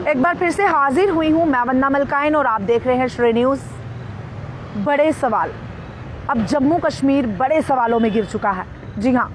एक बार फिर से हाजिर हुई हूँ मैं वंदना मलकाइन और आप देख रहे हैं श्री न्यूज़। बड़े सवाल, अब जम्मू कश्मीर बड़े सवालों में गिर चुका है। जी हाँ,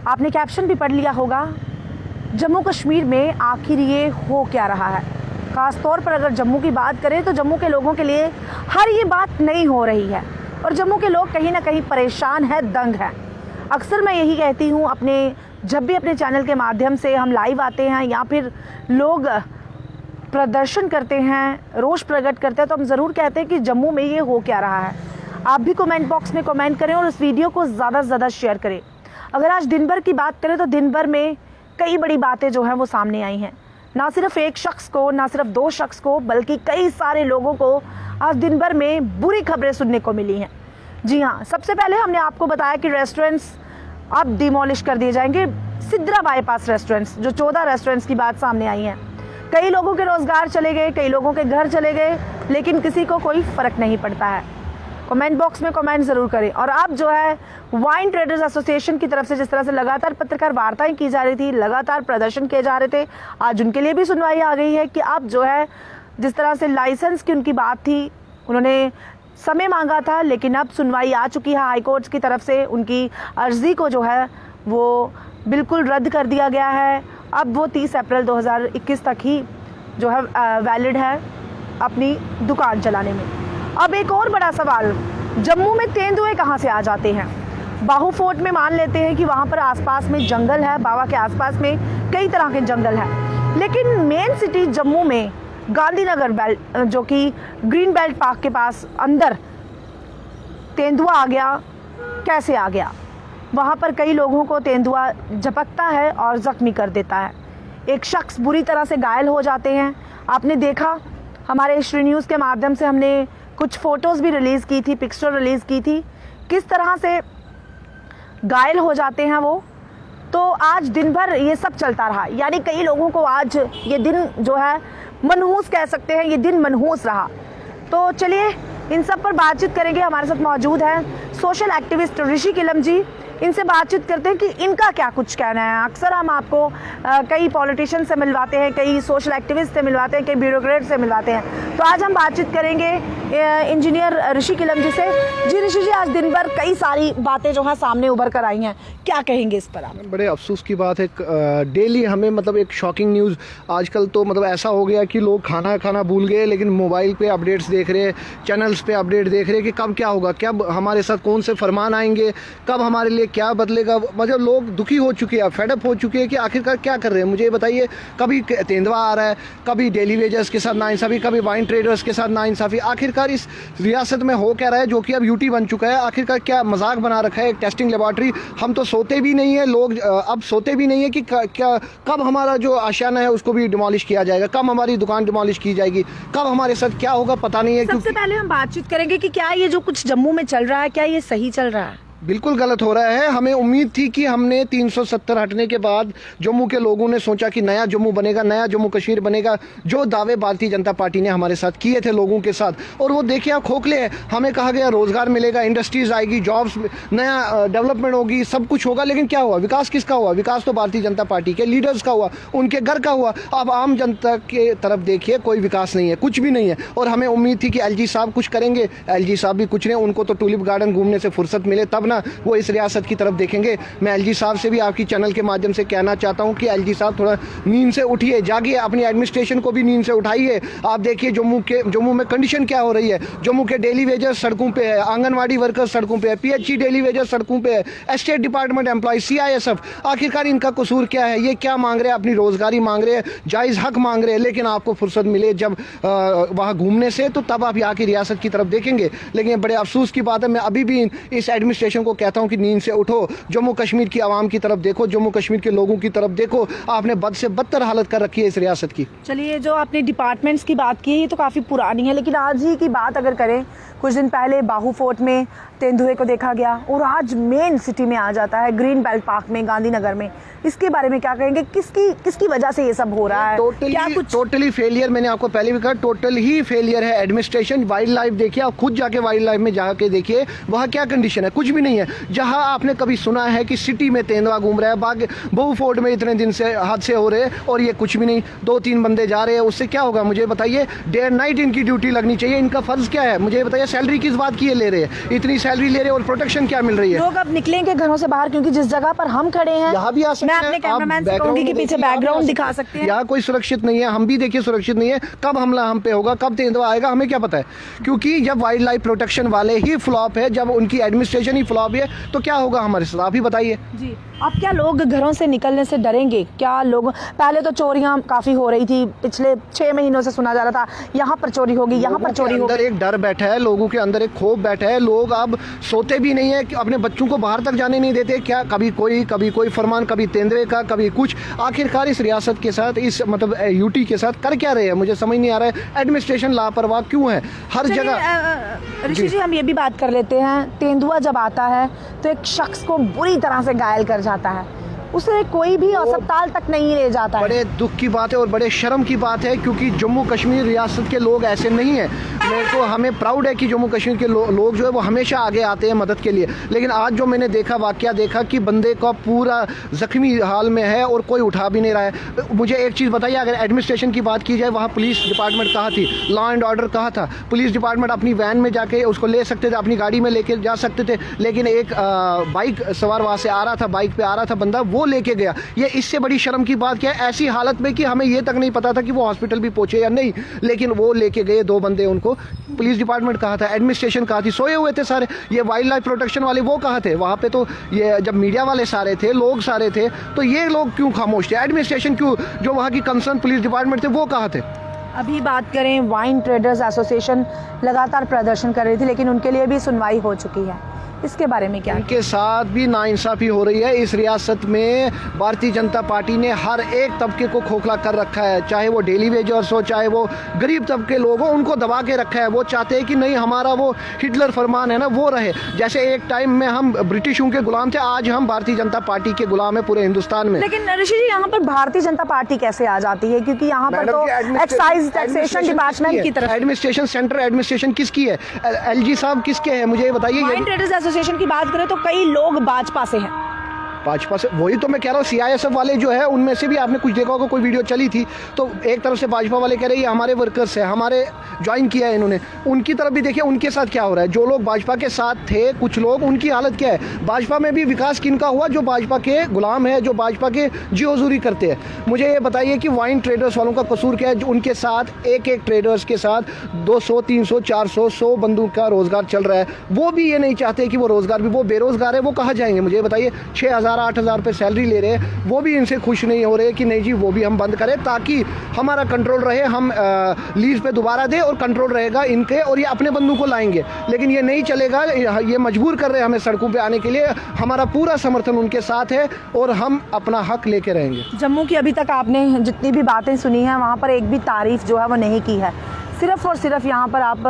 आपने कैप्शन भी पढ़ लिया होगा। जम्मू कश्मीर में आखिर ये हो क्या रहा है। ख़ास तौर पर अगर जम्मू की बात करें तो जम्मू के लोगों के लिए हर ये बात नहीं हो रही है और जम्मू के लोग कहीं ना कहीं परेशान हैं, दंग हैं। अक्सर मैं यही कहती हूँ, जब भी अपने चैनल के माध्यम से हम लाइव आते हैं या फिर लोग प्रदर्शन करते हैं, रोष प्रकट करते हैं, तो हम ज़रूर कहते हैं कि जम्मू में ये हो क्या रहा है। आप भी कमेंट बॉक्स में कमेंट करें और इस वीडियो को ज़्यादा से ज़्यादा शेयर करें। अगर आज दिन भर की बात करें तो दिन भर में कई बड़ी बातें जो हैं वो सामने आई हैं। ना सिर्फ एक शख्स को, ना सिर्फ दो शख्स को, बल्कि कई सारे लोगों को आज दिन भर में बुरी खबरें सुनने को मिली हैं। जी हाँ, सबसे पहले हमने आपको बताया कि रेस्टोरेंट्स अब डिमोलिश कर दिए जाएंगे। सिद्रा बाईपास रेस्टोरेंट्स, जो 14 रेस्टोरेंट्स की बात सामने आई है। कई लोगों के रोजगार चले गए, कई लोगों के घर चले गए, लेकिन किसी को कोई फर्क नहीं पड़ता है। कमेंट बॉक्स में कमेंट जरूर करें। और अब जो है वाइन ट्रेडर्स एसोसिएशन की तरफ से जिस तरह से लगातार पत्रकार वार्ताएं की जा रही थी, लगातार प्रदर्शन किए जा रहे थे, आज उनके लिए भी सुनवाई आ गई है कि अब जो है जिस तरह से लाइसेंस की उनकी बात थी, उन्होंने समय मांगा था, लेकिन अब सुनवाई आ चुकी है हाईकोर्ट की तरफ से। उनकी अर्जी को जो है वो बिल्कुल रद्द कर दिया गया है। अब वो 30 अप्रैल 2021 तक ही जो है वैलिड है अपनी दुकान चलाने में। अब एक और बड़ा सवाल, जम्मू में तेंदुए कहाँ से आ जाते हैं। बाहू फोर्ट में मान लेते हैं कि वहाँ पर आसपास में जंगल है, बावा के आसपास में कई तरह के जंगल हैं, लेकिन मेन सिटी जम्मू में गांधीनगर बेल्ट, जो कि ग्रीन बेल्ट पार्क के पास अंदर तेंदुआ आ गया, कैसे आ गया। वहाँ पर कई लोगों को तेंदुआ झपकता है और ज़ख्मी कर देता है। एक शख्स बुरी तरह से घायल हो जाते हैं। आपने देखा, हमारे श्री न्यूज़ के माध्यम से हमने कुछ फ़ोटोज़ भी रिलीज़ की थी, पिक्चर रिलीज़ की थी, किस तरह से घायल हो जाते हैं वो। तो आज दिन भर ये सब चलता रहा, यानी कई लोगों को आज ये दिन जो है मनहूस कह सकते हैं, ये दिन मनहूस रहा। तो चलिए इन सब पर बातचीत करेंगे। हमारे साथ मौजूद हैं सोशल एक्टिविस्ट ऋषि किलम जी। इनसे बातचीत करते हैं कि इनका क्या कुछ कहना है। अक्सर हम आपको कई पॉलिटिशियन से मिलवाते हैं, कई सोशल एक्टिविस्ट से मिलवाते हैं, कई ब्यूरोक्रेट से मिलवाते हैं। तो आज हम बातचीत करेंगे इंजीनियर ऋषि किलम जी से। जी ऋषि जी, आज दिन भर कई सारी बातें जो है सामने उभर कर आई हैं, क्या कहेंगे इस पर आप? बड़े अफसोस की बात है, डेली हमें मतलब एक शॉकिंग न्यूज़। आजकल तो मतलब ऐसा हो गया कि लोग खाना भूल गए, लेकिन मोबाइल पे अपडेट्स देख रहे हैं, चैनल्स पे अपडेट देख रहे हैं कि कब क्या होगा, कब हमारे साथ कौन से फरमान आएंगे, कब हमारे लिए क्या बदलेगा। मतलब लोग दुखी हो चुके हैं, फेडअप हो चुके हैं कि आखिरकार क्या कर रहे हैं। मुझे बताइए, कभी तेंदुआ आ रहा है, कभी डेली वेजर्स के साथ नाइंसाफ़ी, कभी वाइन ट्रेडर्स के साथ नाइंसाफ़ी। आखिरकार इस रियासत में हो क्या रहा है, जो कि अब यूटी बन चुका है। आखिरकार क्या मजाक बना रखा है एक टेस्टिंग लेबॉर्ट्री। हम तो सोते भी नहीं है, लोग अब सोते भी नहीं है कि क्या कब हमारा जो आशियाना है उसको भी डिमोलिश किया जाएगा, कब हमारी दुकान डिमोलिश की जाएगी, कब हमारे साथ क्या होगा पता नहीं है। सबसे पहले हम बातचीत करेंगे कि क्या ये जो कुछ जम्मू में चल रहा है, क्या ये सही चल रहा है? बिल्कुल गलत हो रहा है। हमें उम्मीद थी कि हमने 370 हटने के बाद जम्मू के लोगों ने सोचा कि नया जम्मू बनेगा, नया जम्मू कश्मीर बनेगा। जो दावे भारतीय जनता पार्टी ने हमारे साथ किए थे लोगों के साथ, और वो देखिए आप खोखले हैं। हमें कहा गया रोजगार मिलेगा, इंडस्ट्रीज आएगी, जॉब्स, नया डेवलपमेंट होगी, सब कुछ होगा, लेकिन क्या हुआ? विकास किसका हुआ? विकास तो भारतीय जनता पार्टी के लीडर्स का हुआ, उनके घर का हुआ। अब आम जनता के तरफ देखिए, कोई विकास नहीं है, कुछ भी नहीं है। और हमें उम्मीद थी कि एलजी साहब कुछ करेंगे, एलजी साहब भी कुछ नहीं। उनको तो टूलिप गार्डन घूमने से फुर्सत मिले तब ना वो इस रियासत की तरफ देखेंगे। मैं एलजी साहब से भी आपकी चैनल के माध्यम से कहना चाहता हूं कि एलजी साहब थोड़ा नींद से उठिए, जागिए, अपनी एडमिनिस्ट्रेशन को भी नींद से उठाइए। आप देखिए जम्मू में कंडीशन क्या हो रही है। जम्मू के डेली वेजर्स सड़कों पे है, आंगनवाड़ी वर्कर्स सड़कों पे है, पीएचई डेली वेजर्स सड़कों पे है, एस्टेट डिपार्टमेंट एम्प्लॉय, सीआईएसएफ। आखिरकार इनका कसूर क्या है? ये क्या मांग रहे हैं? अपनी रोजगारी मांग रहे हैं, जायज हक मांग रहे हैं, लेकिन आपको फुर्सत मिले जब वहाँ घूमने से, तो तब आप यहाँ की रियासत की तरफ देखेंगे। लेकिन बड़े अफसोस की बात है, मैं अभी भी इस एडमिनिस्ट्रेशन को कहता हूँ कि नींद से उठो, जम्मू कश्मीर की आवाम की तरफ देखो, जम्मू कश्मीर के लोगों की तरफ देखो। आपने बद से बदतर हालत कर रखी है इस रियासत की। चलिए, जो आपने डिपार्टमेंट्स की बात की है ये तो काफ़ी पुरानी है, लेकिन आज ही की बात अगर करें, कुछ दिन पहले बाहू फोर्ट में तेंदुए को देखा गया और आज मेन सिटी में आ जाता है, ग्रीन बेल्ट पार्क में, गांधीनगर में। इसके बारे में क्या कहेंगे? किसकी वजह से ये सब हो रहा है? Totally failure. मैंने आपको पहले भी कहा, टोटल ही फेलियर है एडमिनिस्ट्रेशन। वाइल्ड लाइफ देखिए, आप खुद जाके वाइल्ड लाइफ में जाके देखिए, वहाँ क्या कंडीशन है, कुछ भी नहीं। नहीं है। जहां आपने कभी सुना है कि सिटी में तेंदुआ घूम रहा है, बाग बहु फोर्ट में इतने दिन से हादसे हो रहे हैं और ये कुछ भी नहीं, 2-3 बंदे जा रहे हैं, उससे क्या होगा? मुझे बताइए, डे एंड नाइट इनकी ड्यूटी लगनी चाहिए। इनका फर्ज क्या है मुझे बताइए? सैलरी किस बात की ये ले रहे हैं? इतनी सैलरी ले रहे हैं और प्रोटेक्शन क्या मिल रही है? लोग अब निकलेंगे घरों से बाहर, क्योंकि जिस जगह पर हम खड़े हैं, यहाँ भी आ सकते मैं हैं। अपने आप कैमरामैन से background कहूंगी कि में पीछे देखिए, आप बैकग्राउंड आ दिखा सकते सकते हैं। यहाँ कोई सुरक्षित नहीं है, हम भी देखिए सुरक्षित नहीं है। कब हमला हम पे होगा, कब तेंदुआ आएगा, हमें क्या पता है? क्योंकि जब वाइल्ड लाइफ प्रोटेक्शन वाले ही फ्लॉप है, जब उनकी एडमिनिस्ट्रेशन ही फ्लॉप है, तो क्या होगा हमारे साथ? आप ही बताइए। जी, अब क्या लोग घरों से निकलने से डरेंगे? क्या लोग, पहले तो चोरियां काफी हो रही थी, पिछले 6 महीनों से सुना जा रहा था यहाँ पर चोरी होगी, यहाँ पर चोरी होगी। अंदर एक डर बैठा है, लोगों के अंदर एक खौफ बैठा है। लोग अब सोते भी नहीं है, अपने बच्चों को बाहर तक जाने नहीं देते। क्या कभी कोई फरमान, कभी तेंदुए का, कभी कुछ। आखिरकार इस रियासत के साथ, इस मतलब यूटी के साथ कर क्या रहे हैं मुझे समझ नहीं आ रहा है। एडमिनिस्ट्रेशन लापरवाह क्यों है हर जगह? ऋषि जी, हम ये भी बात कर लेते हैं, तेंदुआ जब आता है तो एक शख्स को बुरी तरह से घायल कर जाता है, उसे कोई भी अस्पताल तक नहीं ले जाता है। बड़े दुख की बात है और बड़े शर्म की बात है, क्योंकि जम्मू कश्मीर रियासत के लोग ऐसे नहीं हैं। मेरे को हमें प्राउड है कि जम्मू कश्मीर के लोग जो है वो हमेशा आगे आते हैं मदद के लिए। लेकिन आज जो मैंने वाकया देखा कि बंदे का पूरा जख्मी हाल में है और कोई उठा भी नहीं रहा है। मुझे एक चीज़ बताइए, अगर एडमिनिस्ट्रेशन की बात की जाए, वहाँ पुलिस डिपार्टमेंट कहाँ थी? लॉ एंड ऑर्डर कहाँ था? पुलिस डिपार्टमेंट अपनी वैन में जाके उसको ले सकते थे, अपनी गाड़ी में लेके जा सकते थे। लेकिन एक बाइक सवार वहाँ से आ रहा था, बाइक पे आ रहा था बंदा, वो लेके गया। ये इससे बड़ी शर्म की बात क्या है? ऐसी हालत में कि हमें ये तक नहीं पता था कि वो हॉस्पिटल भी पहुंचे या नहीं, लेकिन वो लेके गए 2 बंदे। उनको पुलिस डिपार्टमेंट कहा था, एडमिनिस्ट्रेशन कहा थी, सोए हुए थे सारे। ये वाइल्ड लाइफ प्रोटेक्शन वाले वो कहाँ थे? वहाँ पे तो ये जब मीडिया वाले सारे थे, लोग सारे थे, तो ये लोग क्यों खामोश थे? एडमिनिस्ट्रेशन क्यों, जो वहाँ की कंसर्न पुलिस डिपार्टमेंट थे, वो कहाँ थे? अभी बात करें, वाइन ट्रेडर्स एसोसिएशन लगातार प्रदर्शन कर रही थी, लेकिन उनके लिए भी सुनवाई हो चुकी है। इसके बारे में क्या? उनके साथ भी नाइंसाफ़ी हो रही है। इस रियासत में भारतीय जनता पार्टी ने हर एक तबके को खोखला कर रखा है, चाहे वो डेली वेजर्स हो, चाहे वो गरीब तबके लोग हो, उनको दबा के रखा है। वो चाहते हैं कि नहीं, हमारा वो हिटलर फरमान है ना, वो रहे। जैसे एक टाइम में हम ब्रिटिशों के गुलाम थे, आज हम भारतीय जनता पार्टी के गुलाम है पूरे हिंदुस्तान में। लेकिन ऋषि जी, यहाँ पर भारतीय जनता पार्टी कैसे आ जाती है? क्योंकि यहाँ पर तो एक्साइज टैक्सेशन डिपार्टमेंट की तरफ, एडमिनिस्ट्रेशन, सेंट्रल एडमिनिस्ट्रेशन किसकी है? एलजी साहब किसके हैं मुझे बताइए। वाइन ट्रेडर्स एसोसिएशन की बात करें तो कई लोग भाजपा से हैं। भाजपा से, वही तो मैं कह रहा हूँ। सीआईएसएफ वाले जो है, उनमें से भी आपने कुछ देखा होगा, कोई वीडियो चली थी, तो एक तरफ से भाजपा वाले कह रहे हैं ये हमारे वर्कर्स है, हमारे ज्वाइन किया है इन्होंने। उनकी तरफ भी देखिए उनके साथ क्या हो रहा है। जो लोग भाजपा के साथ थे, कुछ लोग, उनकी हालत क्या है? भाजपा में भी विकास किनका हुआ? जो भाजपा के गुलाम है, जो भाजपा के जी हुजूरी करते हैं। मुझे ये बताइए कि वाइन ट्रेडर्स वालों का कसूर क्या है? जो उनके साथ एक ट्रेडर्स के साथ 200, 300, 400, 100 बंदों का रोजगार चल रहा है। वो भी ये नहीं चाहते कि वो रोजगार भी, वो बेरोजगार है, वो कहाँ जाएंगे? मुझे बताइए, 6,000, 8,000 रुपये सैलरी ले रहे हैं, वो भी इनसे खुश नहीं हो रहे कि नहीं जी वो भी हम बंद करें, ताकि हमारा कंट्रोल रहे, हम लीज पे दोबारा दें और कंट्रोल रहेगा इनके, और ये अपने बंदों को लाएंगे। लेकिन ये नहीं चलेगा, ये मजबूर कर रहे हैं हमें सड़कों पे आने के लिए। हमारा पूरा समर्थन उनके साथ है और हम अपना हक लेके रहेंगे। जम्मू की अभी तक आपने जितनी भी बातें सुनी हैं, वहाँ पर एक भी तारीफ जो है वो नहीं की है। सिर्फ और सिर्फ यहाँ पर आप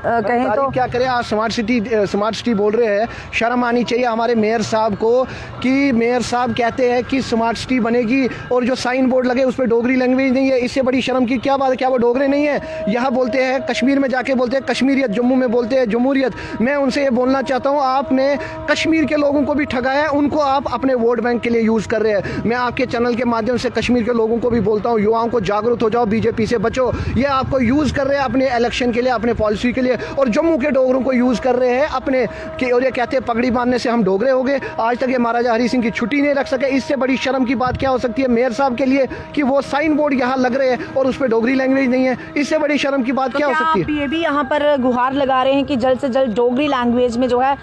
कहें तो क्या करें, आज स्मार्ट सिटी बोल रहे हैं। शर्म आनी चाहिए हमारे मेयर साहब को कि मेयर साहब कहते हैं कि स्मार्ट सिटी बनेगी और जो साइन बोर्ड लगे उस पर डोगरी लैंग्वेज नहीं है। इससे बड़ी शर्म की क्या बात है? क्या वो डोगरे नहीं है? यहाँ बोलते हैं, कश्मीर में जाके बोलते हैं कश्मीरियत, जम्मू में बोलते हैं जमहूरियत। मैं उनसे ये बोलना चाहता हूँ, आपने कश्मीर के लोगों को भी ठगाया है, उनको आप अपने वोट बैंक के लिए यूज़ कर रहे हैं। मैं आपके चैनल के माध्यम से कश्मीर के लोगों को भी बोलता हूँ, युवाओं को जागरूक हो जाओ, बीजेपी से बचो। ये आपको यूज़ कर रहे हैं अपने इलेक्शन के लिए, अपने पॉलिसी के लिए, और जम्मू के डोगरों को यूज़ कर रहे हैं अपने के। और ये कहते हैं पगड़ी बांधने से हम डोगरे हो गए। आज तक ये महाराजा हरि सिंह की छुट्टी नहीं रख सके। इससे बड़ी शर्म की बात क्या हो सकती है मेयर साहब के लिए कि वो साइन बोर्ड यहाँ लग रहे हैं और उस पर डोगरी लैंग्वेज नहीं है? इससे बड़ी शर्म की बात क्या हो सकती है? ये भी यहाँ पर गुहार लगा रहे हैं कि जल्द से जल्द डोगरी लैंग्वेज में जो है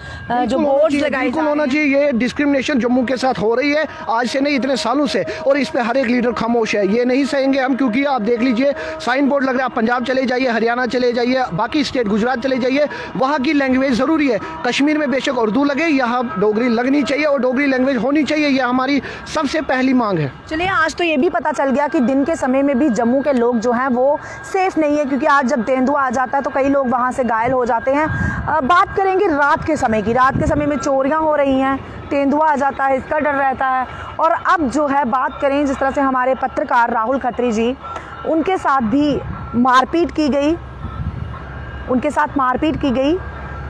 जो बोर्ड लगाए होना चाहिए। ये डिस्क्रिमिनेशन जम्मू के साथ हो रही है, आज से नहीं, इतने सालों से, और इस पे हर एक लीडर खामोश है। ये नहीं सहेंगे हम, क्योंकि आप देख लीजिए साइन बोर्ड लग रहा है। आप पंजाब चले जाइए, हरियाणा चले जाइए, बाकी स्टेट, गुजरात चले जाइए, वहाँ की लैंग्वेज ज़रूरी है। कश्मीर में बेशक उर्दू लगे, यहाँ डोगरी लगनी चाहिए और डोगरी लैंग्वेज होनी चाहिए। ये हमारी सबसे पहली मांग है। चलिए, आज तो ये भी पता चल गया कि दिन के समय में भी जम्मू के लोग जो हैं वो सेफ नहीं है, क्योंकि आज जब तेंदुआ आ जाता है तो कई लोग वहाँ से घायल हो जाते हैं। बात करेंगे रात के समय की। रात के समय में चोरियाँ हो रही हैं, तेंदुआ आ जाता है, इसका डर रहता है। और अब जो है बात करें, जिस तरह से हमारे पत्रकार राहुल खत्री जी, उनके साथ भी मारपीट की गई,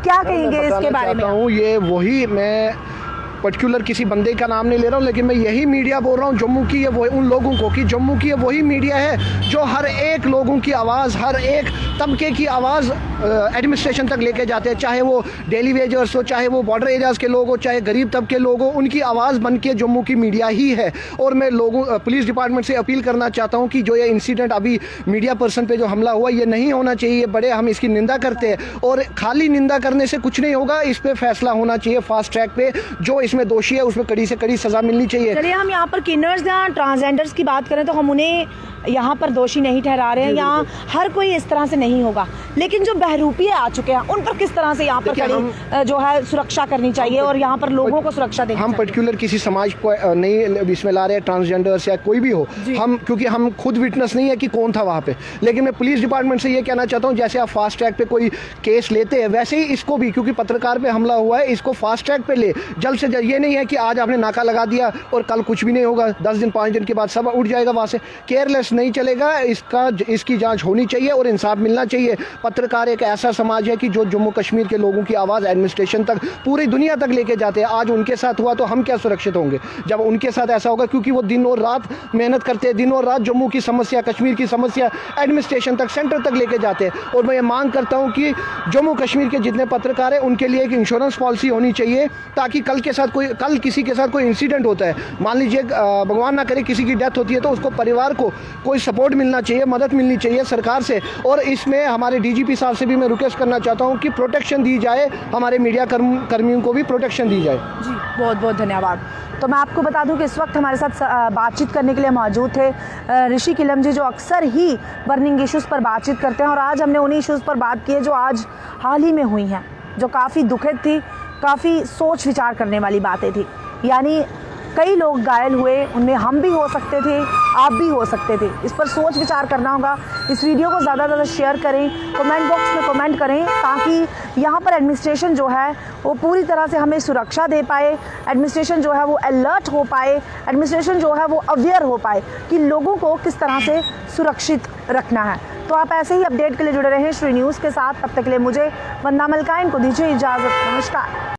क्या कहेंगे इसके बारे में? ये वही, मैं पर्टिकुलर किसी बंदे का नाम नहीं ले रहा हूँ, लेकिन मैं यही मीडिया बोल रहा हूँ जम्मू की, ये वो उन लोगों को कि जम्मू की ये वही मीडिया है जो हर एक लोगों की आवाज़, हर एक तबके की आवाज़ एडमिनिस्ट्रेशन तक लेके जाते हैं, चाहे वो डेली वेजर्स हो, चाहे वो बॉर्डर एरियाज़ के लोग हो, चाहे गरीब तबके लोग हो, उनकी आवाज़ बन के जम्मू की मीडिया ही है। और मैं पुलिस डिपार्टमेंट से अपील करना चाहता हूँ कि जो ये इंसिडेंट अभी मीडिया पर्सन पे जो हमला हुआ, ये नहीं होना चाहिए। बड़े हम इसकी निंदा करते हैं, और खाली निंदा करने से कुछ नहीं होगा, इस पर फैसला होना चाहिए फास्ट ट्रैक पे। जो इसमें दोषी है उसमें कड़ी से कड़ी सजा मिलनी चाहिए। चलिए, हम यहाँ पर किन्नर्स या ट्रांसजेंडर्स की बात करें तो हम उन्हें यहाँ पर दोषी नहीं ठहरा रहे हैं, यहाँ हर कोई इस तरह से नहीं होगा, लेकिन जो बहरूपी आ चुके हैं उन पर किस तरह से यहाँ पर कड़ी जो है सुरक्षा करनी चाहिए और यहाँ पर लोगों को सुरक्षा देनी चाहिए। हम पर्टिकुलर किसी समाज को नहीं इसमें ला रहे हैं, ट्रांसजेंडर्स या कोई भी हो, हम क्योंकि हम खुद विटनेस नहीं है कि कौन था वहाँ पे, लेकिन मैं पुलिस डिपार्टमेंट से ये कहना चाहता हूँ, जैसे आप फास्ट ट्रैक पे कोई केस लेते हैं वैसे ही इसको भी, क्योंकि पत्रकार पे हमला हुआ है, इसको फास्ट ट्रैक पे ले जल्द से जल्द। ये नहीं है कि आज आपने नाका लगा दिया और कल कुछ भी नहीं होगा, 10 दिन 5 दिन के बाद सब उठ जाएगा वहाँ से। केयरलेस नहीं चलेगा, इसकी जांच होनी चाहिए और इंसाफ मिलना चाहिए। पत्रकार एक ऐसा समाज है कि जो जम्मू कश्मीर के लोगों की आवाज़ एडमिनिस्ट्रेशन तक, पूरी दुनिया तक लेके जाते हैं। आज उनके साथ हुआ तो हम क्या सुरक्षित होंगे जब उनके साथ ऐसा होगा, क्योंकि वो दिन और रात मेहनत करते हैं, दिन और रात जम्मू की समस्या, कश्मीर की समस्या एडमिनिस्ट्रेशन तक, सेंटर तक लेके जाते हैं। और मैं ये मांग करता हूँ कि जम्मू कश्मीर के जितने पत्रकार हैं उनके लिए एक इंश्योरेंस पॉलिसी होनी चाहिए, ताकि कल किसी के साथ कोई इंसिडेंट होता है, मान लीजिए भगवान ना करे किसी की डेथ होती है, तो उसको परिवार को कोई सपोर्ट मिलना चाहिए, मदद मिलनी चाहिए सरकार से। और इसमें हमारे डीजीपी साहब से भी मैं रिक्वेस्ट करना चाहता हूं कि प्रोटेक्शन दी जाए, हमारे मीडिया कर्मियों को भी प्रोटेक्शन दी जाए। जी, बहुत बहुत धन्यवाद। तो मैं आपको बता दूं कि इस वक्त हमारे साथ बातचीत करने के लिए मौजूद थे ऋषि किलम जी, जो अक्सर ही बर्निंग इश्यूज़ पर बातचीत करते हैं, और आज हमने उन्हीं इश्यूज़ पर बात की है जो आज हाल ही में हुई हैं, जो काफ़ी दुखद थी, काफ़ी सोच विचार करने वाली बातें थी। यानी कई लोग घायल हुए, उनमें हम भी हो सकते थे, आप भी हो सकते थे। इस पर सोच विचार करना होगा। इस वीडियो को ज़्यादा से ज़्यादा शेयर करें, कमेंट बॉक्स में कमेंट करें, ताकि यहाँ पर एडमिनिस्ट्रेशन जो है वो पूरी तरह से हमें सुरक्षा दे पाए, एडमिनिस्ट्रेशन जो है वो अलर्ट हो पाए, एडमिनिस्ट्रेशन जो है वो अवेयर हो पाए कि लोगों को किस तरह से सुरक्षित रखना है। तो आप ऐसे ही अपडेट के लिए जुड़े रहें श्री न्यूज़ के साथ। तब तक के लिए मुझे वंदना मलकाइन को दीजिए इजाज़त। नमस्कार।